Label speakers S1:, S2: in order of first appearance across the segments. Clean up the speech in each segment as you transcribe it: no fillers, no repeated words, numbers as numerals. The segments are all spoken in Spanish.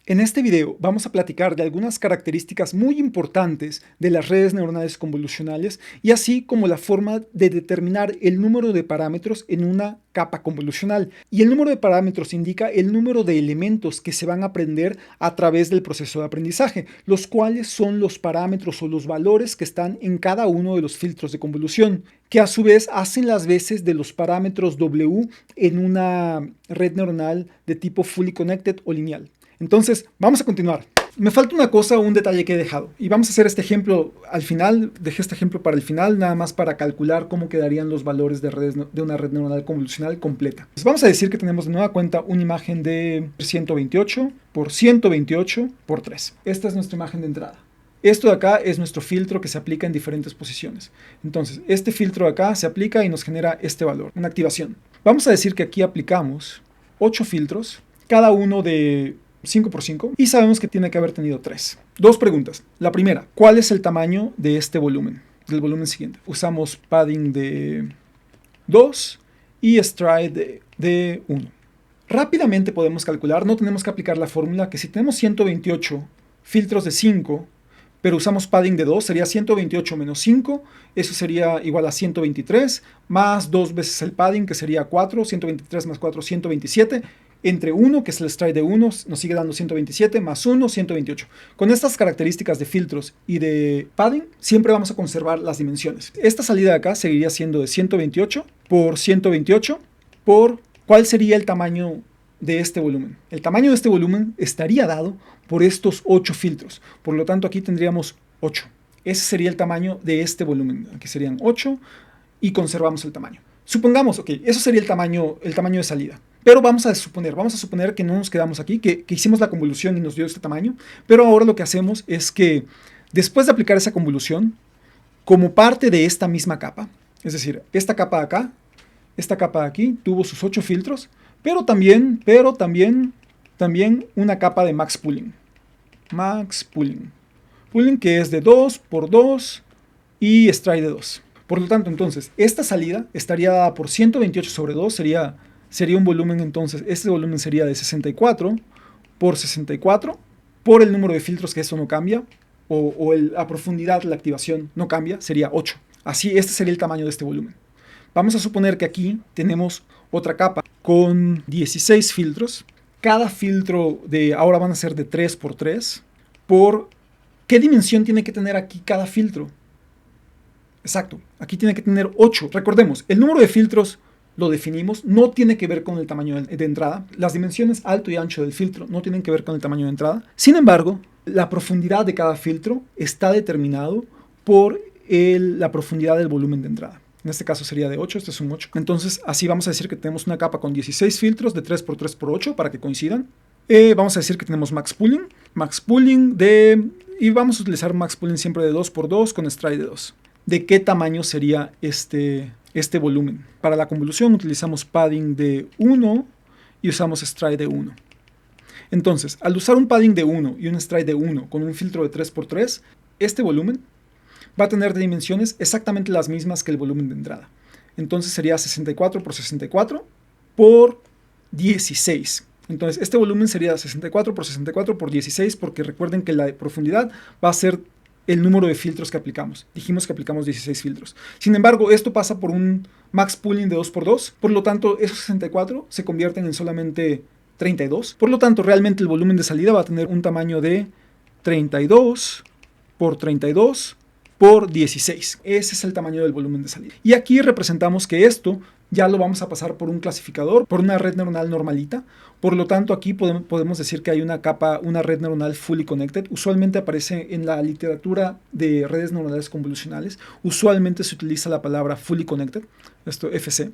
S1: En este video vamos a platicar de algunas características muy importantes de las redes neuronales convolucionales y así como la forma de determinar el número de parámetros en una capa convolucional. Y el número de parámetros indica el número de elementos que se van a aprender a través del proceso de aprendizaje, los cuales son los parámetros o los valores que están en cada uno de los filtros de convolución, que a su vez hacen las veces de los parámetros W en una red neuronal de tipo fully connected o lineal. Entonces, vamos a continuar. Me falta una cosa o un detalle que he dejado. Y vamos a hacer este ejemplo al final. Dejé este ejemplo para el final, nada más para calcular cómo quedarían los valores de una red neuronal convolucional completa. Pues vamos a decir que tenemos de nueva cuenta una imagen de 128 por 128 por 3. Esta es nuestra imagen de entrada. Esto de acá es nuestro filtro que se aplica en diferentes posiciones. Entonces, este filtro de acá se aplica y nos genera este valor, una activación. Vamos a decir que aquí aplicamos 8 filtros, cada uno de 5 por 5, y sabemos que tiene que haber tenido 3. Dos preguntas. La primera, ¿cuál es el tamaño de este volumen? Del volumen siguiente. Usamos padding de 2 y stride de 1. Rápidamente podemos calcular, no tenemos que aplicar la fórmula, que si tenemos 128 filtros de 5, pero usamos padding de 2, sería 128 menos 5, eso sería igual a 123, más 2 veces el padding, que sería 4, 123 más 4, 127, entre 1, que es el stride de 1, nos sigue dando 127, más 1, 128. Con estas características de filtros y de padding, siempre vamos a conservar las dimensiones. Esta salida de acá seguiría siendo de 128 por 128 por ¿cuál sería el tamaño de este volumen? El tamaño de este volumen estaría dado por estos 8 filtros. Por lo tanto, aquí tendríamos 8. Ese sería el tamaño de este volumen. Aquí serían 8 y conservamos el tamaño. Supongamos, ok, eso sería el tamaño de salida. Pero vamos a suponer que no nos quedamos aquí, que hicimos la convolución y nos dio este tamaño. Pero ahora lo que hacemos es que después de aplicar esa convolución, como parte de esta misma capa, es decir, esta capa de acá, esta capa de aquí, tuvo sus 8 filtros, pero también una capa de max pooling. Max pooling. Pooling que es de 2 por 2 y stride de 2. Por lo tanto, entonces, esta salida estaría dada por 128 sobre 2, sería un volumen, entonces, este volumen sería de 64 por 64, por el número de filtros, que eso no cambia, o la profundidad de la activación no cambia, sería 8. Así, este sería el tamaño de este volumen. Vamos a suponer que aquí tenemos otra capa con 16 filtros. Cada filtro ahora van a ser de 3 por 3. ¿Por qué dimensión tiene que tener aquí cada filtro? Exacto, aquí tiene que tener 8. Recordemos, el número de filtros lo definimos, no tiene que ver con el tamaño de entrada. Las dimensiones alto y ancho del filtro no tienen que ver con el tamaño de entrada. Sin embargo, la profundidad de cada filtro está determinado por la profundidad del volumen de entrada. En este caso sería de 8, este es un 8. Entonces, así vamos a decir que tenemos una capa con 16 filtros de 3 por 3 por 8 para que coincidan. Vamos a decir que tenemos max pooling y vamos a utilizar max pooling siempre de 2 por 2 con stride de 2. ¿De qué tamaño sería este volumen? Para la convolución utilizamos padding de 1 y usamos stride de 1. Entonces, al usar un padding de 1 y un stride de 1 con un filtro de 3 por 3, este volumen va a tener de dimensiones exactamente las mismas que el volumen de entrada. Entonces sería 64 por 64 por 16. Entonces este volumen sería 64 por 64 por 16, porque recuerden que la profundidad va a ser el número de filtros que aplicamos. Dijimos que aplicamos 16 filtros. Sin embargo, esto pasa por un max pooling de 2 por 2. Por lo tanto, esos 64 se convierten en solamente 32. Por lo tanto, realmente el volumen de salida va a tener un tamaño de 32 por 32 por 16. Ese es el tamaño del volumen de salida. Y aquí representamos que esto ya lo vamos a pasar por un clasificador, por una red neuronal normalita. Por lo tanto, aquí podemos decir que hay una red neuronal fully connected. Usualmente aparece en la literatura de redes neuronales convolucionales. Usualmente se utiliza la palabra fully connected, esto FC,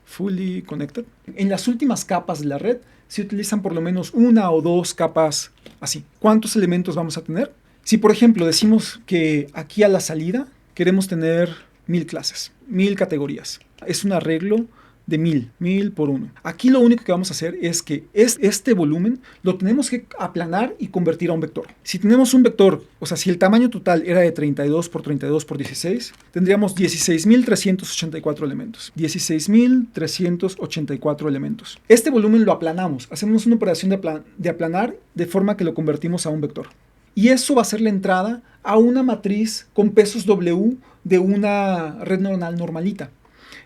S1: fully connected. En las últimas capas de la red se utilizan por lo menos una o dos capas así. ¿Cuántos elementos vamos a tener? Si, por ejemplo, decimos que aquí a la salida queremos tener 1000 clases, 1000 categorías. Es un arreglo de 1000 por 1. Aquí lo único que vamos a hacer es que este volumen lo tenemos que aplanar y convertir a un vector. Si tenemos un vector, o sea, si el tamaño total era de 32 por 32 por 16, tendríamos 16.384 elementos. 16.384 elementos. Este volumen lo aplanamos, hacemos una operación de aplanar de forma que lo convertimos a un vector. Y eso va a ser la entrada a una matriz con pesos W de una red neuronal normalita.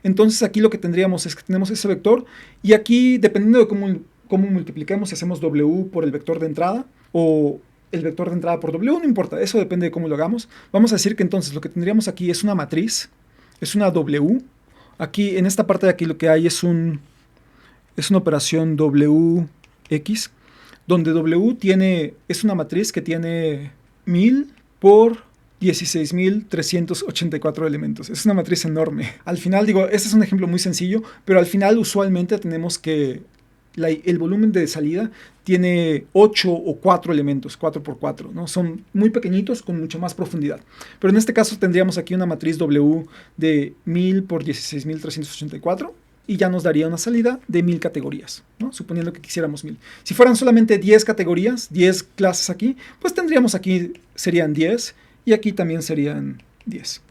S1: Entonces aquí lo que tendríamos es que tenemos ese vector y aquí, dependiendo de cómo multipliquemos, si hacemos W por el vector de entrada o el vector de entrada por W, no importa, eso depende de cómo lo hagamos. Vamos a decir que entonces lo que tendríamos aquí es una matriz, es una W. Aquí, en esta parte de aquí, lo que hay es una operación WX, donde W es una matriz que tiene 1000 por 16.384 elementos. Es una matriz enorme. Al final, digo, este es un ejemplo muy sencillo, pero al final usualmente tenemos que el volumen de salida tiene 8 o 4 elementos, 4 por 4, ¿no? Son muy pequeñitos con mucha más profundidad. Pero en este caso tendríamos aquí una matriz W de 1000 por 16.384 y ya nos daría una salida de 1000 categorías, ¿no? Suponiendo que quisiéramos 1000. Si fueran solamente 10 categorías, 10 clases aquí, pues tendríamos aquí, serían 10 y aquí también serían 10.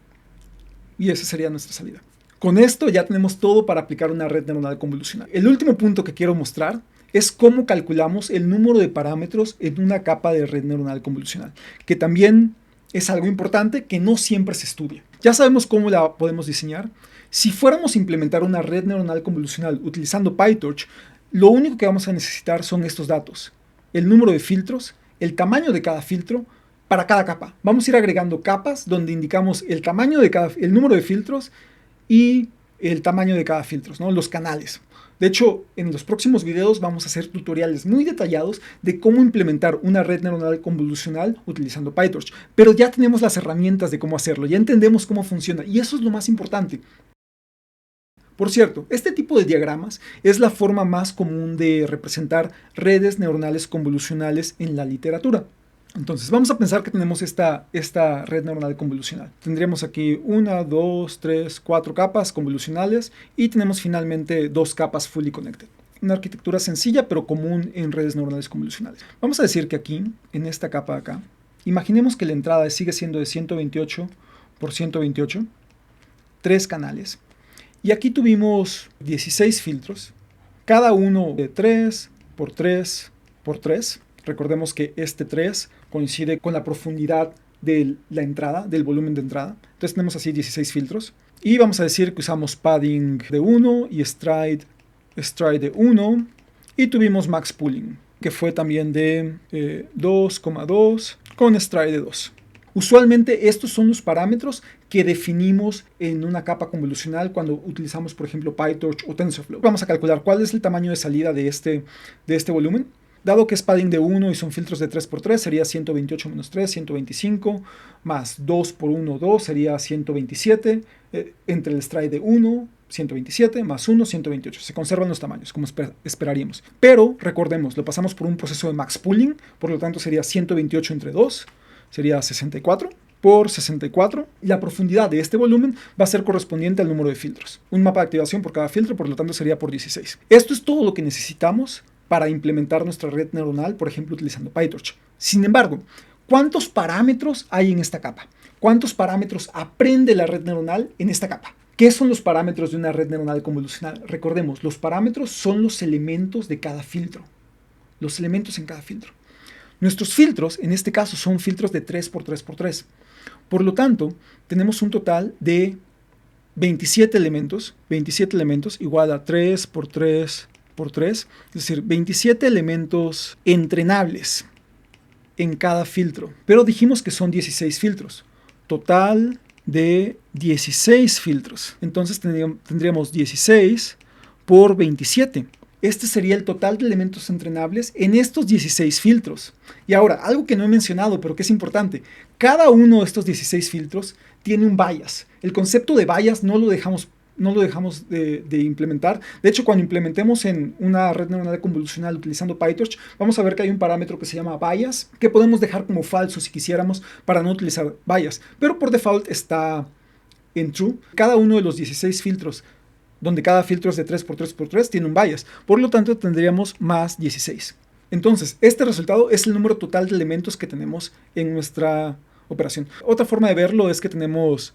S1: Y esa sería nuestra salida. Con esto ya tenemos todo para aplicar una red neuronal convolucional. El último punto que quiero mostrar es cómo calculamos el número de parámetros en una capa de red neuronal convolucional, que también es algo importante que no siempre se estudia. Ya sabemos cómo la podemos diseñar. Si fuéramos a implementar una red neuronal convolucional utilizando PyTorch, lo único que vamos a necesitar son estos datos: el número de filtros, el tamaño de cada filtro para cada capa. Vamos a ir agregando capas donde indicamos el tamaño de el número de filtros y el tamaño de cada filtro, ¿no? Los canales. De hecho, en los próximos videos vamos a hacer tutoriales muy detallados de cómo implementar una red neuronal convolucional utilizando PyTorch. Pero ya tenemos las herramientas de cómo hacerlo, ya entendemos cómo funciona y eso es lo más importante. Por cierto, este tipo de diagramas es la forma más común de representar redes neuronales convolucionales en la literatura. Entonces, vamos a pensar que tenemos esta red neuronal convolucional. Tendríamos aquí 1, 2, 3, 4 capas convolucionales y tenemos finalmente 2 capas fully connected. Una arquitectura sencilla pero común en redes neuronales convolucionales. Vamos a decir que aquí, en esta capa de acá, imaginemos que la entrada sigue siendo de 128 por 128, 3 canales. Y aquí tuvimos 16 filtros, cada uno de 3 por 3 por 3. Recordemos que este 3 coincide con la profundidad de la entrada, del volumen de entrada. Entonces tenemos así 16 filtros. Y vamos a decir que usamos padding de 1 y stride de 1. Y tuvimos max pooling, que fue también de 2,2 con stride de 2. Usualmente estos son los parámetros que definimos en una capa convolucional cuando utilizamos, por ejemplo, PyTorch o TensorFlow. Vamos a calcular cuál es el tamaño de salida de este volumen. Dado que es padding de 1 y son filtros de 3x3, sería 128 menos 3, 125, más 2 por 1, 2, sería 127, entre el stride de 1, 127, más 1, 128. Se conservan los tamaños, como esperaríamos. Pero, recordemos, lo pasamos por un proceso de max pooling, por lo tanto sería 128 entre 2, sería 64. Por 64, la profundidad de este volumen va a ser correspondiente al número de filtros. Un mapa de activación por cada filtro, por lo tanto sería por 16. Esto es todo lo que necesitamos para implementar nuestra red neuronal, por ejemplo, utilizando PyTorch. Sin embargo, ¿cuántos parámetros hay en esta capa? ¿Cuántos parámetros aprende la red neuronal en esta capa? ¿Qué son los parámetros de una red neuronal convolucional? Recordemos, los parámetros son los elementos de cada filtro. Los elementos en cada filtro. Nuestros filtros, en este caso, son filtros de 3x3x3. Por lo tanto, tenemos un total de 27 elementos igual a 3x3 por 3, es decir, 27 elementos entrenables en cada filtro. Pero dijimos que son 16 filtros. Total de 16 filtros. Entonces tendríamos 16 por 27. Este sería el total de elementos entrenables en estos 16 filtros. Y ahora, algo que no he mencionado, pero que es importante. Cada uno de estos 16 filtros tiene un bias. El concepto de bias no lo dejamos de implementar. De hecho, cuando implementemos en una red neuronal convolucional utilizando PyTorch, vamos a ver que hay un parámetro que se llama bias, que podemos dejar como falso si quisiéramos para no utilizar bias. Pero por default está en true. Cada uno de los 16 filtros donde cada filtro es de 3×3×3, tiene un bias. Por lo tanto, tendríamos más 16. Entonces, este resultado es el número total de elementos que tenemos en nuestra operación. Otra forma de verlo es que tenemos,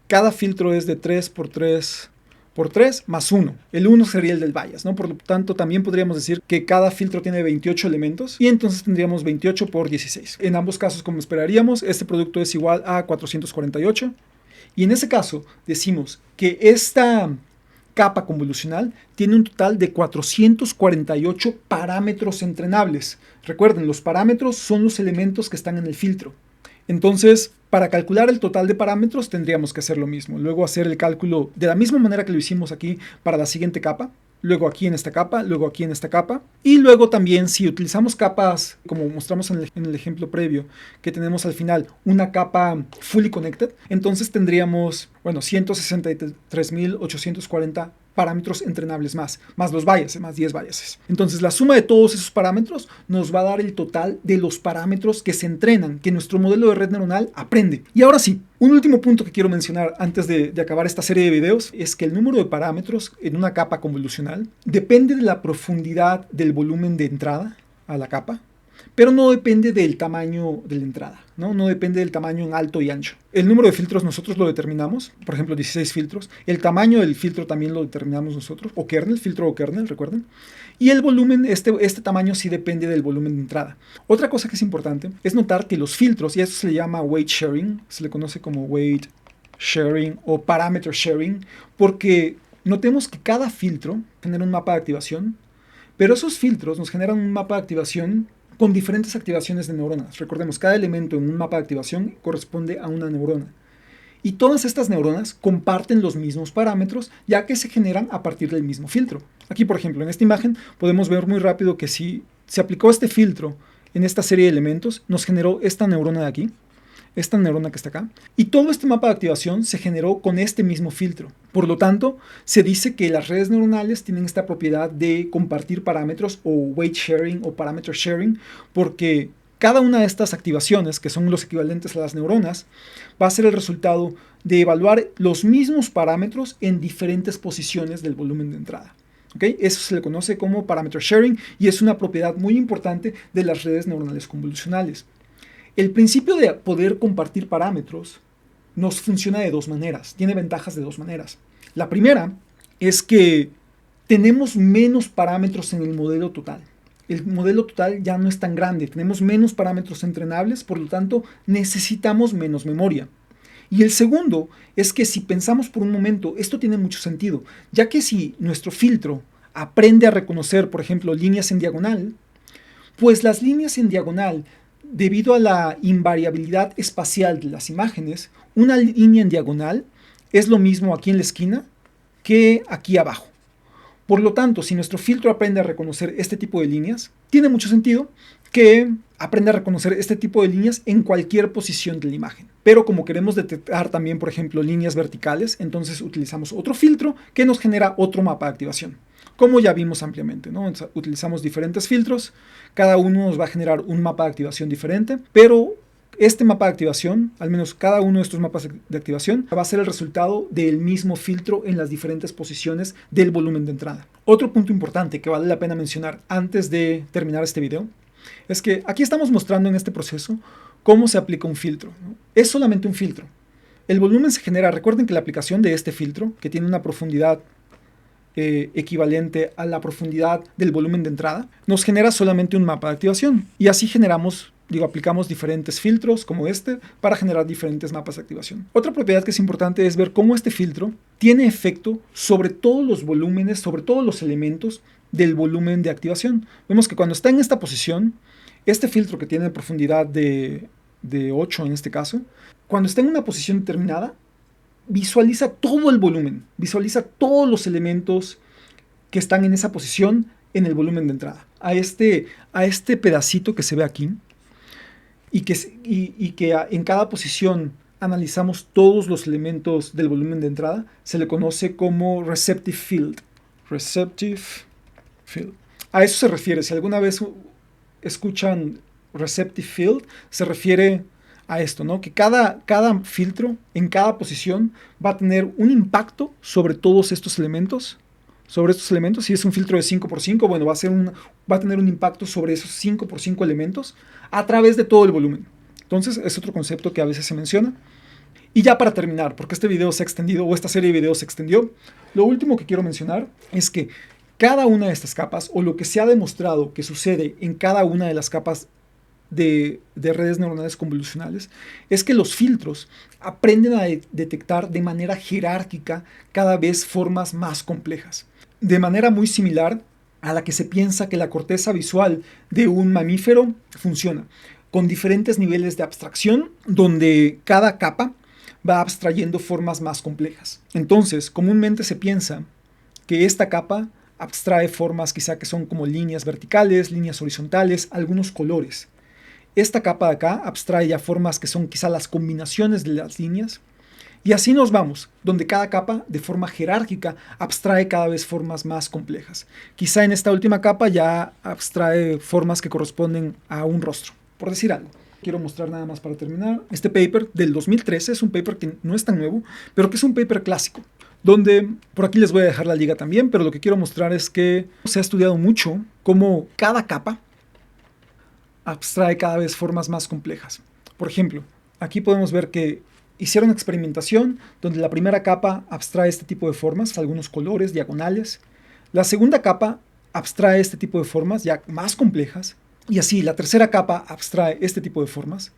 S1: cada filtro es de 3×3×3 más 1. El 1 sería el del bias, ¿no? Por lo tanto, también podríamos decir que cada filtro tiene 28 elementos y entonces tendríamos 28 por 16. En ambos casos, como esperaríamos, este producto es igual a 448. Y en ese caso, decimos que esta capa convolucional tiene un total de 448 parámetros entrenables. Recuerden, los parámetros son los elementos que están en el filtro. Entonces, para calcular el total de parámetros tendríamos que hacer lo mismo. Luego hacer el cálculo de la misma manera que lo hicimos aquí para la siguiente capa. Luego aquí en esta capa, luego aquí en esta capa. Y luego también si utilizamos capas, como mostramos en el ejemplo previo, que tenemos al final una capa fully connected, entonces tendríamos, 163.840 parámetros entrenables más los biases, más 10 biases. Entonces la suma de todos esos parámetros nos va a dar el total de los parámetros que se entrenan, que nuestro modelo de red neuronal aprende. Y ahora sí, un último punto que quiero mencionar antes de acabar esta serie de videos es que el número de parámetros en una capa convolucional depende de la profundidad del volumen de entrada a la capa, pero no depende del tamaño de la entrada, no depende del tamaño en alto y ancho. El número de filtros nosotros lo determinamos, por ejemplo 16 filtros, el tamaño del filtro también lo determinamos nosotros, o kernel, filtro o kernel, recuerden, y el volumen, este tamaño sí depende del volumen de entrada. Otra cosa que es importante es notar que los filtros, y eso se le llama weight sharing, se le conoce como weight sharing o parameter sharing, porque notemos que cada filtro genera un mapa de activación, pero esos filtros nos generan un mapa de activación con diferentes activaciones de neuronas. Recordemos, cada elemento en un mapa de activación corresponde a una neurona. Y todas estas neuronas comparten los mismos parámetros, ya que se generan a partir del mismo filtro. Aquí, por ejemplo, en esta imagen podemos ver muy rápido que si se aplicó este filtro en esta serie de elementos, nos generó esta neurona de aquí, esta neurona que está acá, y todo este mapa de activación se generó con este mismo filtro. Por lo tanto, se dice que las redes neuronales tienen esta propiedad de compartir parámetros o weight sharing o parameter sharing, porque cada una de estas activaciones, que son los equivalentes a las neuronas, va a ser el resultado de evaluar los mismos parámetros en diferentes posiciones del volumen de entrada. ¿Okay? Eso se le conoce como parameter sharing y es una propiedad muy importante de las redes neuronales convolucionales. El principio de poder compartir parámetros nos funciona de dos maneras, tiene ventajas de dos maneras. La primera es que tenemos menos parámetros en el modelo total. El modelo total ya no es tan grande, tenemos menos parámetros entrenables, por lo tanto necesitamos menos memoria. Y el segundo es que si pensamos por un momento, esto tiene mucho sentido, ya que si nuestro filtro aprende a reconocer, por ejemplo, líneas en diagonal, pues las líneas en diagonal, debido a la invariabilidad espacial de las imágenes, una línea en diagonal es lo mismo aquí en la esquina que aquí abajo. Por lo tanto, si nuestro filtro aprende a reconocer este tipo de líneas, tiene mucho sentido que aprenda a reconocer este tipo de líneas en cualquier posición de la imagen. Pero como queremos detectar también, por ejemplo, líneas verticales, entonces utilizamos otro filtro que nos genera otro mapa de activación. Como ya vimos ampliamente, ¿no? Utilizamos diferentes filtros, cada uno nos va a generar un mapa de activación diferente, pero este mapa de activación, al menos cada uno de estos mapas de activación, va a ser el resultado del mismo filtro en las diferentes posiciones del volumen de entrada. Otro punto importante que vale la pena mencionar antes de terminar este video es que aquí estamos mostrando en este proceso cómo se aplica un filtro, ¿no? Es solamente un filtro. El volumen se genera, recuerden que la aplicación de este filtro, que tiene una profundidad equivalente a la profundidad del volumen de entrada, nos genera solamente un mapa de activación. Y así aplicamos diferentes filtros como este para generar diferentes mapas de activación. Otra propiedad que es importante es ver cómo este filtro tiene efecto sobre todos los volúmenes, sobre todos los elementos del volumen de activación. Vemos que cuando está en esta posición, este filtro que tiene profundidad de 8 en este caso, cuando está en una posición determinada, visualiza todo el volumen, visualiza todos los elementos que están en esa posición en el volumen de entrada. A este pedacito que se ve aquí y que en cada posición analizamos todos los elementos del volumen de entrada, se le conoce como receptive field. Receptive field. A eso se refiere. Si alguna vez escuchan receptive field, se refiere a esto, ¿no? Que cada filtro en cada posición va a tener un impacto sobre todos estos elementos. Si es un filtro de 5x5, bueno, va a tener un impacto sobre esos 5x5 elementos a través de todo el volumen. Entonces, es otro concepto que a veces se menciona. Y ya para terminar, porque este video se ha extendido, o esta serie de videos se extendió, lo último que quiero mencionar es que cada una de estas capas, o lo que se ha demostrado que sucede en cada una de las capas de redes neuronales convolucionales, es que los filtros aprenden a detectar de manera jerárquica cada vez formas más complejas. De manera muy similar a la que se piensa que la corteza visual de un mamífero funciona, con diferentes niveles de abstracción, donde cada capa va abstrayendo formas más complejas. Entonces, comúnmente se piensa que esta capa abstrae formas quizá que son como líneas verticales, líneas horizontales, algunos colores. Esta capa de acá abstrae ya formas que son quizá las combinaciones de las líneas. Y así nos vamos, donde cada capa, de forma jerárquica, abstrae cada vez formas más complejas. Quizá en esta última capa ya abstrae formas que corresponden a un rostro, por decir algo. Quiero mostrar nada más para terminar. Este paper del 2013 es un paper que no es tan nuevo, pero que es un paper clásico, donde, por aquí les voy a dejar la liga también, pero lo que quiero mostrar es que se ha estudiado mucho cómo cada capa abstrae cada vez formas más complejas. Por ejemplo, aquí podemos ver que hicieron experimentación donde la primera capa abstrae este tipo de formas, algunos colores, diagonales. La segunda capa abstrae este tipo de formas ya más complejas. Y así, la tercera capa abstrae este tipo de formas.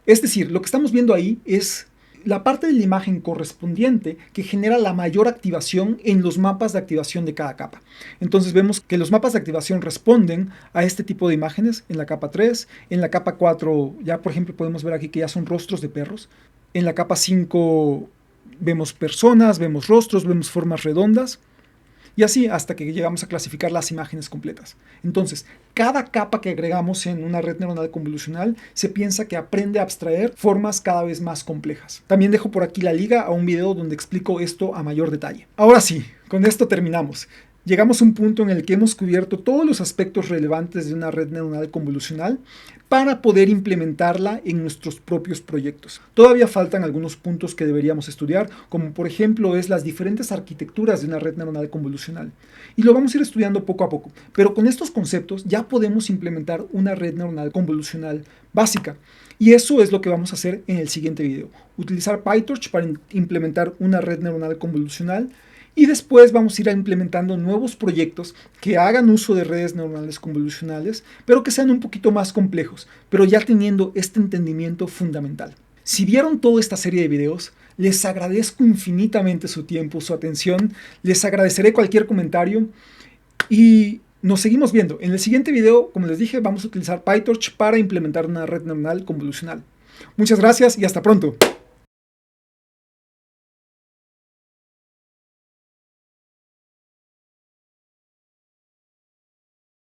S1: Es decir, lo que estamos viendo ahí es la parte de la imagen correspondiente que genera la mayor activación en los mapas de activación de cada capa. Entonces vemos que los mapas de activación responden a este tipo de imágenes en la capa 3, en la capa 4 ya por ejemplo podemos ver aquí que ya son rostros de perros, en la capa 5 vemos personas, vemos rostros, vemos formas redondas, y así hasta que llegamos a clasificar las imágenes completas. Entonces, cada capa que agregamos en una red neuronal convolucional se piensa que aprende a abstraer formas cada vez más complejas. También dejo por aquí la liga a un video donde explico esto a mayor detalle. Ahora sí, con esto terminamos. Llegamos a un punto en el que hemos cubierto todos los aspectos relevantes de una red neuronal convolucional para poder implementarla en nuestros propios proyectos. Todavía faltan algunos puntos que deberíamos estudiar, como por ejemplo es las diferentes arquitecturas de una red neuronal convolucional. Y lo vamos a ir estudiando poco a poco, pero con estos conceptos ya podemos implementar una red neuronal convolucional básica. Y eso es lo que vamos a hacer en el siguiente video. Utilizar PyTorch para implementar una red neuronal convolucional. Y después vamos a ir implementando nuevos proyectos que hagan uso de redes neuronales convolucionales, pero que sean un poquito más complejos, pero ya teniendo este entendimiento fundamental. Si vieron toda esta serie de videos, les agradezco infinitamente su tiempo, su atención, les agradeceré cualquier comentario y nos seguimos viendo. En el siguiente video, como les dije, vamos a utilizar PyTorch para implementar una red neuronal convolucional. Muchas gracias y hasta pronto.